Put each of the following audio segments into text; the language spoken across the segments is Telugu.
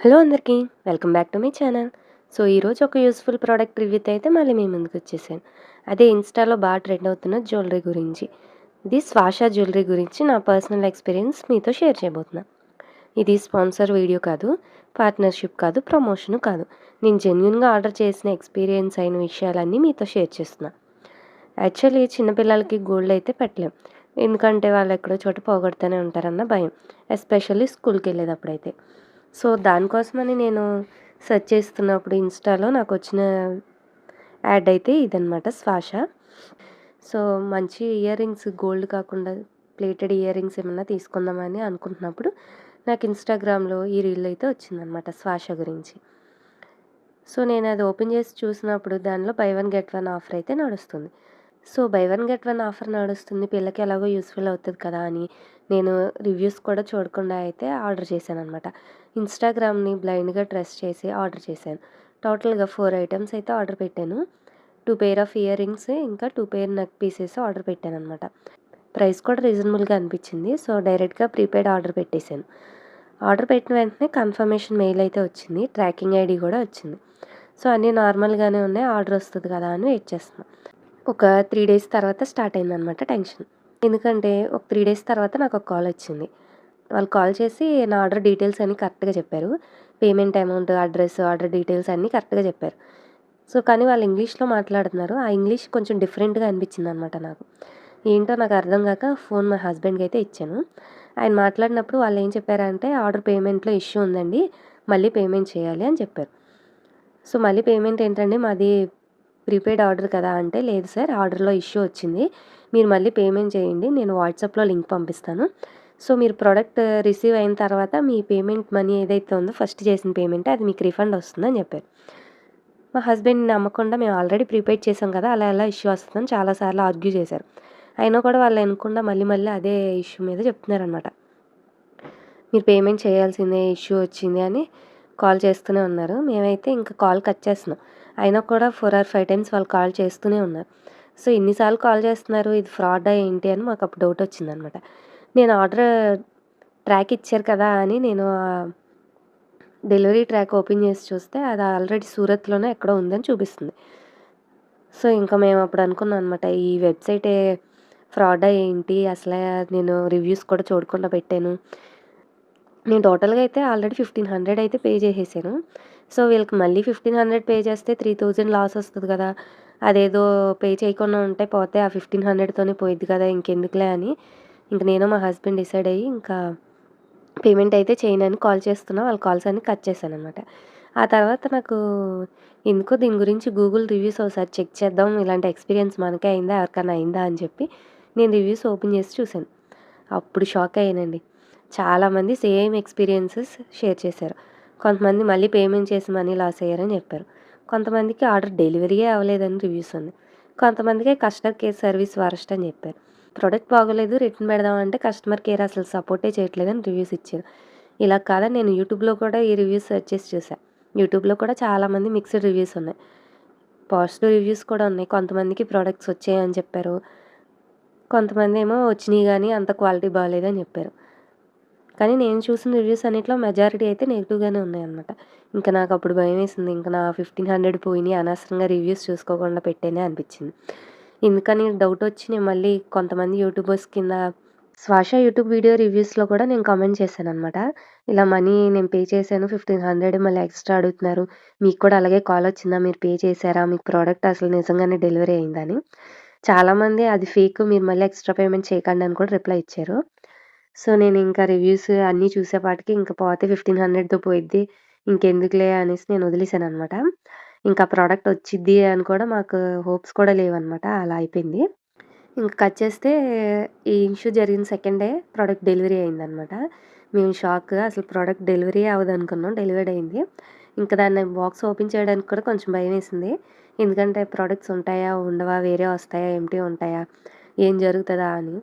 హలో అందరికీ. Welcome back to my channel. So, ఈరోజు ఒక యూజ్‌ఫుల్ ప్రోడక్ట్ రివ్యూతో అయితే మళ్ళీ మీ ముందుకొచ్చేసాను. అదే ఇన్‌స్టాలో బాగా ట్రెండ్ అవుతున్న జ్యువెలరీ గురించి. ఇది స్వాషా జ్యువెలరీ గురించి నా పర్సనల్ ఎక్స్‌పీరియన్స్ మీతో షేర్ చేయబోతున్నా. ఇది స్పాన్సర్ వీడియో కాదు, పార్ట్నర్‌షిప్ కాదు, ప్రమోషన్ కాదు. నేను జెన్యూన్‌గా ఆర్డర్ చేసిన ఎక్స్‌పీరియన్స్ అయిన విషయాలన్నీ మీతో షేర్ చేస్తున్నా. యాక్చువల్లీ చిన్న పిల్లలకి గోల్డ్ అయితే పెట్టలేం. ఎందుకంటే వాళ్ళు ఎక్కడో చోట పోగొడుతూనే ఉంటారన్న భయం. ఎస్పెషల్లీ స్కూల్‌కెళ్ళేటప్పుడైతే. సో, దానికోసమని నేను సెర్చ్ చేస్తున్నప్పుడు ఇన్‌స్టాలో నాకొచ్చిన యాడ్ అయితే ఇదనమాట స్వాషా. సో, మంచి ఇయర్ రింగ్స్ గోల్డ్ కాకుండా ప్లేటెడ్ ఇయర్ రింగ్స్ ఏమన్నా తీసుకుందామని అనుకుంటున్నప్పుడు నాకు ఇన్‌స్టాగ్రామ్‌లో ఈ రీల్ అయితే వచ్చిందనమాట స్వాషా గురించి. సో, నేనది ఓపెన్ చేసి చూసినప్పుడు దానిలో by one get one offer అయితే నడుస్తుంది. So, by one get one offer నడుస్తుంది. పిల్లకి ఎలాగో యూజ్‌ఫుల్ అవుతది కదా అని నేను రివ్యూస్ కూడా చూడకుండా అయితే ఆర్డర్ చేశాననమాట. ఇన్‌స్టాగ్రామ్‌ని బ్లైండ్‌గా ట్రస్ట్ చేసి ఆర్డర్ చేశాను. టోటల్‌గా 4 ఐటెమ్స్ అయితే ఆర్డర్ పెట్టాను. 2 పెయిర్ ఆఫ్ ఇయర్ రింగ్స్ ఇంకా 2 పెయిర్ నెక్ పీసెస్ ఆర్డర్ పెట్టాననమాట. ప్రైస్ కూడా రీజనబుల్‌గా అనిపించింది. సో, డైరెక్ట్‌గా ప్రీపెయిడ్ ఆర్డర్ పెట్టేశాను. ఆర్డర్ పెట్టిన వెంటనే కన్ఫర్మేషన్ మెయిల్ అయితే వచ్చింది. ట్రాకింగ్ ఐడీ కూడా వచ్చింది. సో, అన్నీ నార్మల్‌గానే ఉన్నాయి. ఆర్డర్ వస్తది కదా అని వెయిట్ చేస్తున్నా. ఒక 3 డేస్ తర్వాత స్టార్ట్ అయిందనమాట టెన్షన్. ఎందుకంటే ఒక 3 డేస్ తర్వాత నాకొక కాలొచ్చింది. వాళ్ళు కాల్ చేసి నా ఆర్డర్ డీటెయిల్స్ అన్నీ కరెక్ట్‌గా చెప్పారు. Payment amount, address, order details అన్నీ కరెక్ట్‌గా చెప్పారు. సో, కానీ వాళ్ళు ఇంగ్లీష్‌లో మాట్లాడుతున్నారు. ఆ ఇంగ్లీష్ కొంచెం డిఫరెంట్‌గా అనిపించిందనమాట నాకు. ఏంటో నాకు అర్థం కాక ఫోన్ మా హస్బెండ్‌కైతే ఇచ్చాను. ఆయన మాట్లాడినప్పుడు వాళ్ళేం చెప్పారంటే, ఆర్డర్ పేమెంట్‌లో ఇష్యూ ఉందండి. మళ్ళీ పేమెంట్ చేయాలి అని చెప్పారు. సో, మళ్ళీ పేమెంట్ ఏంటండి మాది ప్రీపెయిడ్ ఆర్డర్ కదా అంటే, లేదు సార్ ఆర్డర్‌లో ఇష్యూ వచ్చింది. మీరు మళ్ళీ పేమెంట్ చేయండి. నేను వాట్సాప్‌లో లింక్ పంపిస్తాను. సో, మీరు ప్రోడక్ట్ రిసీవ్ అయిన తర్వాత మీ పేమెంట్ మనీ ఏదైతే ఉందో ఫస్ట్ చేసిన పేమెంట్ అది మీకు రిఫండ్ వస్తుందని చెప్పారు. మా హస్బెండ్ నమ్మకుండా మేము ఆల్రెడీ ప్రీపెయిడ్ చేసాం కదా! అలా ఎలా ఇష్యూ వస్తదని చాలా సార్లు ఆర్గ్యూ చేశారు. అయినా కూడా వాళ్ళు వినకుండా మళ్ళీ మళ్ళీ అదే ఇష్యూ మీద చెప్తున్నారనమాట. మీరు పేమెంట్ చేయాల్సిందే ఇష్యూ వచ్చింది అని కాల్ చేస్తూనే ఉన్నారు. మేమైతే ఇంకా కాల్ కట్ చేస్తున్నాం. అయినా కూడా 4 ఆర్ 5 టైమ్స్ వాళ్ళు కాల్ చేస్తూనే ఉన్నారు. సో, ఇన్ని సార్లు కాల్ చేస్తున్నారు ఇది ఫ్రాడా ఏంటి అని మాకప్పుడు డౌట్ వచ్చిందనమాట. నేను ఆర్డర్ ట్రాక్ ఇచ్చారు కదా అని నేను డెలివరీ ట్రాక్ ఓపెన్ చేసి చూస్తే అది ఆల్రెడీ సూరత్‌లోనే ఎక్కడో ఉందని చూపిస్తుంది. సో, ఇంకా మేము అప్పుడు అనుకున్నాం అనమాట. ఈ వెబ్‌సైటే ఫ్రాడా ఏంటి? అసలే నేను రివ్యూస్ కూడా చూడకుండా పెట్టాను. నేను టోటల్‌గా అయితే ఆల్రెడీ 1500 అయితే పే చేసేసాను. సో, వీళ్ళకి మళ్ళీ 1500 పే చేస్తే 3000 లాస్ వస్తది కదా! అదేదో పే చేయకుండా ఉంటే పోతే ఆ 1500తోనే పోయిద్ది కదా! ఇంకెందుకులే అని ఇంక నేను మా హస్బెండ్ డిసైడ్ అయ్యి ఇంకా పేమెంట్ అయితే చేయనని కాల్ చేస్తున్నా. వాళ్ళ కాల్స్ అన్నీ కట్ చేశాననమాట. ఆ తర్వాత నాకు ఎందుకో దీని గురించి గూగుల్ రివ్యూస్ ఒకసారి చెక్ చేద్దాం. ఇలాంటి ఎక్స్‌పీరియన్స్ మనకే అయిందా? ఎవరికన్నా అయిందా? అని చెప్పి నేను రివ్యూస్ ఓపెన్ చేసి చూసాను. అప్పుడు షాక్ అయ్యానండి. చాలామంది సేమ్ ఎక్స్‌పీరియన్సెస్ షేర్ చేశారు. కొంతమంది మళ్ళీ పేమెంట్ చేసి మనీ లాస్ అయ్యారని చెప్పారు. కొంతమందికి ఆర్డర్ డెలివరీయే అవ్వలేదని రివ్యూస్ ఉన్నాయి. కొంతమందికి కస్టమర్ కేర్ సర్వీస్ వరస్ట్ అని చెప్పారు. ప్రొడక్ట్ బాగోలేదు రిటర్న్ పెడదామంటే కస్టమర్ కేర్ అసలు సపోర్టే చేయట్లేదని రివ్యూస్ ఇచ్చారు. ఇలా కాదని నేను యూట్యూబ్‌లో కూడా ఈ రివ్యూస్ సెర్చ్ చేసి చూసా. యూట్యూబ్‌లో కూడా చాలామంది మిక్స్డ్ రివ్యూస్ ఉన్నాయి. పాజిటివ్ రివ్యూస్ కూడా ఉన్నాయి. కొంతమందికి ప్రొడక్ట్స్ వచ్చాయని చెప్పారు. కొంతమందేమో వచ్చినియి గానీ అంత క్వాలిటీ బాలేదని చెప్పారు. కానీ నేను చూసిన రివ్యూస్ అన్నిట్లో మెజారిటీ అయితే నెగెటివ్‌గానే ఉన్నాయన్నమాట. ఇంక నాకప్పుడు భయమేసింది. ఇంక నా 1500 పోయినియి అనవసరంగా రివ్యూస్ చూసుకోకుండా పెట్టానే అనిపిచ్చింది. ఎందుకని డౌటొచ్చి నేను మళ్ళీ కొంతమంది యూట్యూబర్స్ కింద స్వాషా యూట్యూబ్ వీడియో రివ్యూస్‌లో కూడా నేను కామెంట్ చేశాననమాట. ఇలా మనీ నేను పే చేశాను 1500 మళ్ళీ ఎక్స్‌ట్రా అడుగుతున్నారు. మీకు కూడా అలాగే కాలొచ్చిందా? మీరు పే చేశారా? మీకు ప్రోడక్ట్ అసలు నిజంగానే డెలివరీ అయిందా అని. చాలామంది అది ఫేక్ మీరు మళ్ళీ ఎక్స్‌ట్రా పేమెంట్ చేయకండి అని కూడా రిప్లై ఇచ్చారు. సో, నేనింకా రివ్యూస్ అన్నీ చూసేపాటికి ఇంక పోతే 1500తో పోయిద్ది. ఇంకెందుకులే అనేసి నేను వదిలేసాననమాట. ఇంకా ప్రోడక్ట్ వచ్చిద్ది అని కూడా మాకు హోప్స్ కూడా లేవనమాట. అలా అయిపోయింది. ఇంక కట్ చేస్తే ఈ ఇష్యూ జరిగిన సెకండ్ డే ప్రోడక్ట్ డెలివరీ అయిందనమాట. మేము షాక్ అసలు ప్రోడక్ట్ డెలివరీయే అవ్వదనుకున్నాం. డెలివర్డ్ అయింది. ఇంక దాన్ని బాక్స్ ఓపెన్ చేయడానికి కూడా కొంచెం భయమేసింది. ఎందుకంటే ప్రొడక్ట్స్ ఉంటాయా? ఉండవా? వేరే వస్తాయా? ఎంప్టీ ఉంటాయా? ఏం జరుగుతదా అని.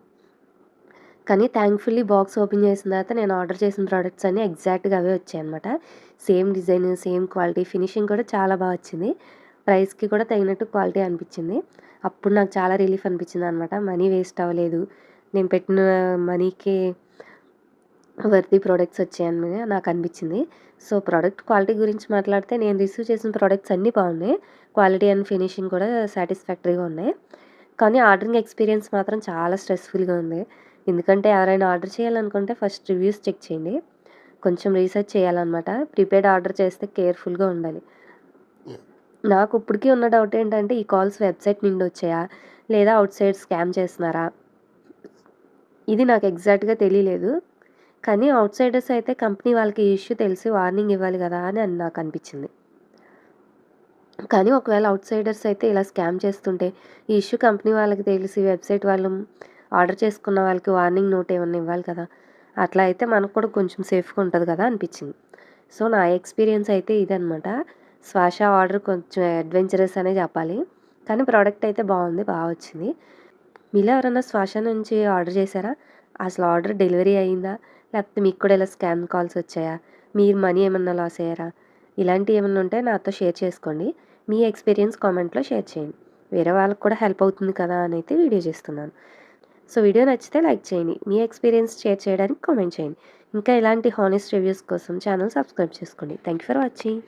కానీ థ్యాంక్‌ఫుల్లీ బాక్స్ ఓపెన్ చేసిన తర్వాత నేను ఆర్డర్ చేసిన ప్రొడక్ట్స్ అన్నీ ఎగ్జాక్ట్‌గా అవే వచ్చాయన్నమాట. Same design, same quality, finishing కూడా చాలా బా వచ్చింది. ప్రైస్‌కి కూడా తగినట్టు క్వాలిటీ అనిపించింది. అప్పుడు నాకు చాలా రిలీఫ్ అనిపించిందనమాట. మనీ వేస్ట్ అవ్వలేదు. నేను పెట్టిన మనీకి వర్తీ ప్రొడక్ట్స్ వచ్చాయని నాకు అనిపించింది. సో, ప్రొడక్ట్ క్వాలిటీ గురించి మాట్లాడితే నేను రిసీవ్ చేసిన ప్రొడక్ట్స్ అన్నీ బాగున్నాయి. క్వాలిటీ అండ్ ఫినిషింగ్ కూడా సాటిస్ఫాక్టరీగా ఉన్నాయి. కానీ ఆర్డరింగ్ ఎక్స్‌పీరియన్స్ మాత్రం చాలా స్ట్రెస్‌ఫుల్‌గా ఉంది. ఎందుకంటే ఎవరైనా ఆర్డర్ చేయాలనుకుంటే ఫస్ట్ రివ్యూస్ చెక్ చేయండి. కొంచెం రీసెర్చ్ చేయాలనమాట. ప్రీపెయిడ్ ఆర్డర్ చేస్తే కేర్‌ఫుల్‌గా ఉండాలి. నాకు ఇప్పటికి ఉన్న డౌట్ ఏంటంటే ఈ కాల్స్ వెబ్‌సైట్ నుండి వచ్చాయా? లేదా ఔట్ సైడ్ స్కామ్ చేస్తున్నారా? ఇది నాకు ఎగ్జాక్ట్‌గా తెలియలేదు. కానీ ఔట్‌సైడర్స్ అయితే కంపెనీ వాళ్ళకి ఈ ఇష్యూ తెలిసి వార్నింగ్ ఇవ్వాలి గదా! అని నాకనిపించింది. కానీ ఒకవేళ ఔట్‌సైడర్స్ అయితే ఇలా స్కామ్ చేస్తుంటే, ఈ ఇష్యూ కంపెనీ వాళ్ళకి తెలిసి వెబ్‌సైట్ వాళ్ళు ఆర్డర్ చేసుకున్న వాళ్ళకి వార్నింగ్ నోట్ ఏమన్నా ఇవ్వాలి కదా! అట్లా అయితే మనకు కూడా కొంచెం సేఫ్‌గా ఉంటది కదా! అనిపించింది. సో, నా ఎక్స్‌పీరియన్స్ అయితే ఇదనమాట. శ్వాస ఆర్డర్ కొంచెం అడ్వెంచరస్ అనే చెప్పాలి. కానీ ప్రోడక్ట్ అయితే బావుంది. వచ్చింది. మీలో ఎవరైనా శ్వాస నుంచి ఆర్డర్ చేశారా? అసలు ఆర్డర్ డెలివరీ అయిందా? లేకపోతే మీకు కూడా ఇలా స్కామ్ కాల్స్ వచ్చాయా? మీరు మనీ ఏమన్నా లాస్ అయ్యారా? ఇలాంటివి ఏమన్నా ఉంటే నాతో షేర్ చేసుకోండి. మీ ఎక్స్‌పీరియన్స్ కామెంట్‌లో షేర్ చేయండి. వేరే వాళ్ళకి కూడా హెల్ప్ అవుతుంది కదా! అని అయితే వీడియో చేస్తున్నాను. సో, వీడియో నచ్చితే లైక్ చేయండి. మీ ఎక్స్‌పీరియన్స్ షేర్ చేయడానికి కామెంట్ చేయండి. ఇంకా ఇలాంటి హానెస్ట్ రివ్యూస్ కోసం ఛానల్ సబ్స్క్రైబ్ చేసుకోండి. Thank you for watching.